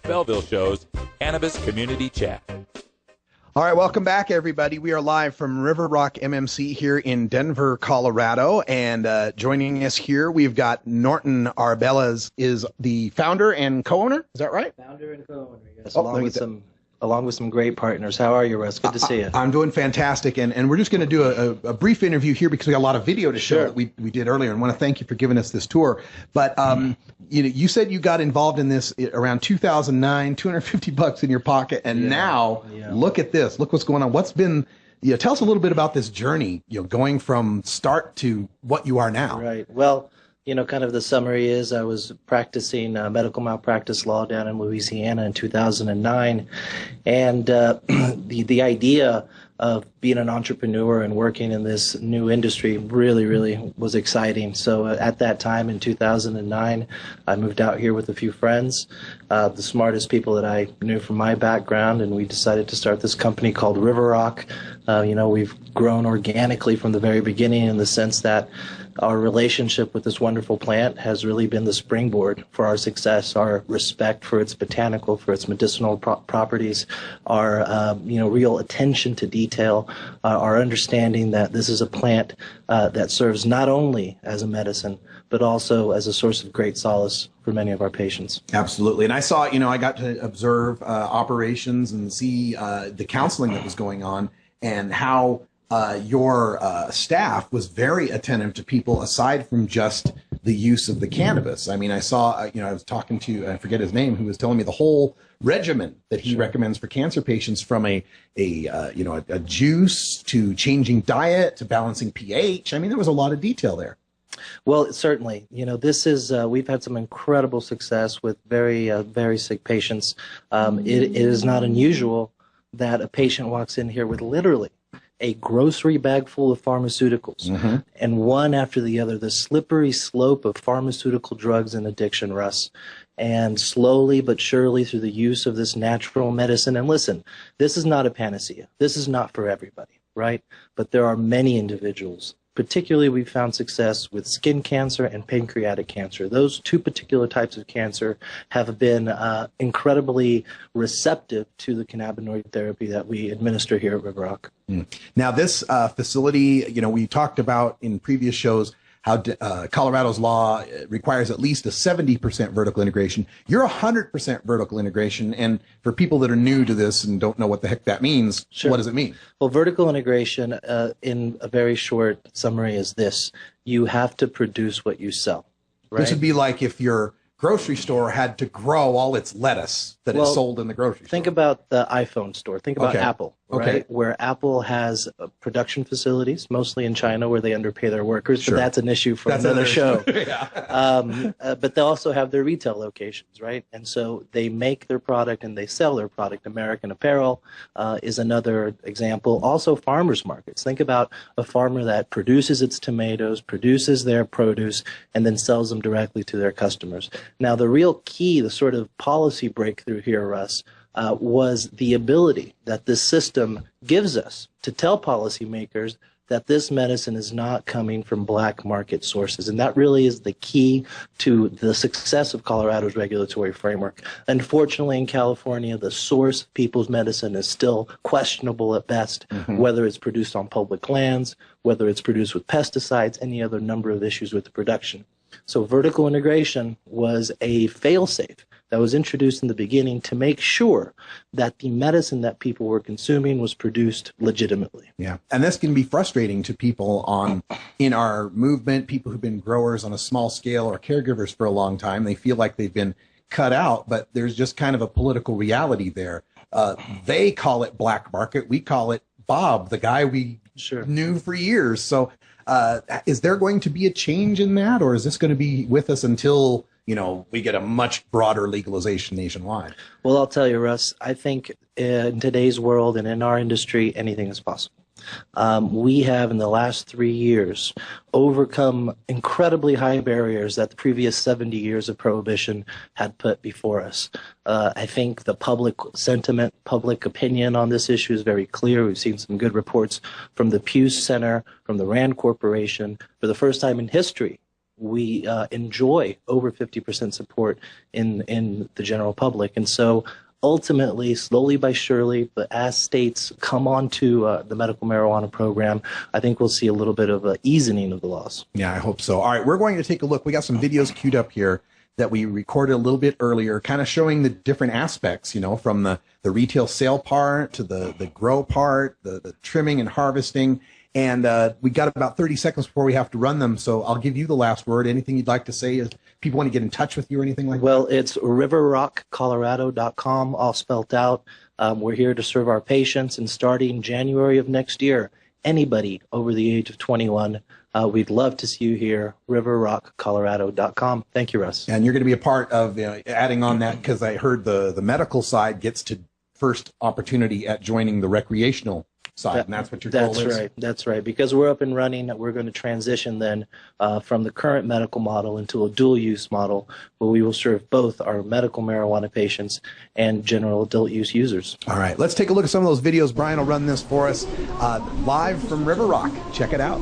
Belleville Show's Cannabis Community Chat. All right, welcome back, everybody. We are live from River Rock MMC here in Denver, Colorado, and joining us here, we've got Norton Arbalaez, is the founder and co-owner. Is that right? Founder and co-owner, yes, along with some great partners. How are you, Russ? Good to see you. I'm doing fantastic, and we're just going to do a brief interview here because we got a lot of video to show that we did earlier, and want to thank you for giving us this tour. But you said you got involved in this around 2009, $250 in your pocket, and now look at this. Look what's going on. What's been tell us a little bit about this journey, going from start to what you are now. Right. Well, kind of the summary is I was practicing medical malpractice law down in Louisiana in 2009, and the idea of being an entrepreneur and working in this new industry really was exciting. So at that time in 2009, I moved out here with a few friends, the smartest people that I knew from my background, and we decided to start this company called River Rock. We've grown organically from the very beginning in the sense that our relationship with this wonderful plant has really been the springboard for our success, our respect for its botanical, for its medicinal properties, our real attention to detail, our understanding that this is a plant that serves not only as a medicine, but also as a source of great solace for many of our patients. Absolutely. And I saw, I got to observe operations and see the counseling that was going on and how your staff was very attentive to people aside from just the use of the cannabis. I mean, I saw, I was talking to, I forget his name, who was telling me the whole regimen that he recommends for cancer patients, from a juice to changing diet to balancing pH. I mean, there was a lot of detail there. Well, certainly. This is, we've had some incredible success with very sick patients. It is not unusual that a patient walks in here with literally a grocery bag full of pharmaceuticals, and one after the other, the slippery slope of pharmaceutical drugs and addiction, Russ. And slowly but surely, through the use of this natural medicine, and listen, this is not a panacea. This is not for everybody, right? But there are many individuals. Particularly, we've found success with skin cancer and pancreatic cancer. Those two particular types of cancer have been incredibly receptive to the cannabinoid therapy that we administer here at River Rock. Now, this facility, we talked about in previous shows how Colorado's law requires at least a 70% vertical integration. You're 100% vertical integration. And for people that are new to this and don't know what the heck that means, what does it mean? Well, vertical integration, in a very short summary, is this. You have to produce what you sell. Right? This would be like if your grocery store had to grow all its lettuce that is sold in the grocery store. Think about the iPhone store. Think about Apple, right? Where Apple has production facilities, mostly in China, where they underpay their workers, but that's an issue for another show. But they also have their retail locations, right? And so they make their product and they sell their product. American Apparel is another example. Also farmers markets. Think about a farmer that produces its tomatoes, produces their produce, and then sells them directly to their customers. Now, the real key, the sort of policy breakthrough here, Russ, was the ability that this system gives us to tell policymakers that this medicine is not coming from black market sources. And that really is the key to the success of Colorado's regulatory framework. Unfortunately, in California, the source of people's medicine is still questionable at best, whether it's produced on public lands, whether it's produced with pesticides, any other number of issues with the production. So vertical integration was a fail-safe that was introduced in the beginning to make sure that the medicine that people were consuming was produced legitimately. Yeah, and this can be frustrating to people in our movement, people who've been growers on a small scale or caregivers for a long time. They feel like they've been cut out, but there's just kind of a political reality there. They call it black market. We call it Bob, the guy we knew for years. So is there going to be a change in that, or is this going to be with us until, we get a much broader legalization nationwide? Well, I'll tell you, Russ, I think in today's world and in our industry, anything is possible. We have, in the last 3 years, overcome incredibly high barriers that the previous 70 years of prohibition had put before us. I think the public sentiment, public opinion on this issue is very clear. We've seen some good reports from the Pew Center, from the Rand Corporation. For the first time in history, we enjoy over 50% support in the general public. And so ultimately, slowly by surely, but as states come onto the medical marijuana program, I think we'll see a little bit of an easing of the laws. Yeah, I hope so. All right, we're going to take a look. We got some videos queued up here that we recorded a little bit earlier, kind of showing the different aspects, you know, from the retail sale part to the grow part, the trimming and harvesting. And we got about 30 seconds before we have to run them. So I'll give you the last word. Anything you'd like to say? If people want to get in touch with you or anything like that? Well, it's riverrockcolorado.com, all spelled out. We're here to serve our patients. And starting January of next year, anybody over the age of 21, we'd love to see you here, riverrockcolorado.com. Thank you, Russ. And you're going to be a part of adding on that, because I heard the medical side gets to first opportunity at joining the recreational side, and that's what your goal is. That's right. That's right. Because we're up and running, we're going to transition then from the current medical model into a dual-use model, where we will serve both our medical marijuana patients and general adult use users. All right. Let's take a look at some of those videos. Brian will run this for us live from River Rock. Check it out.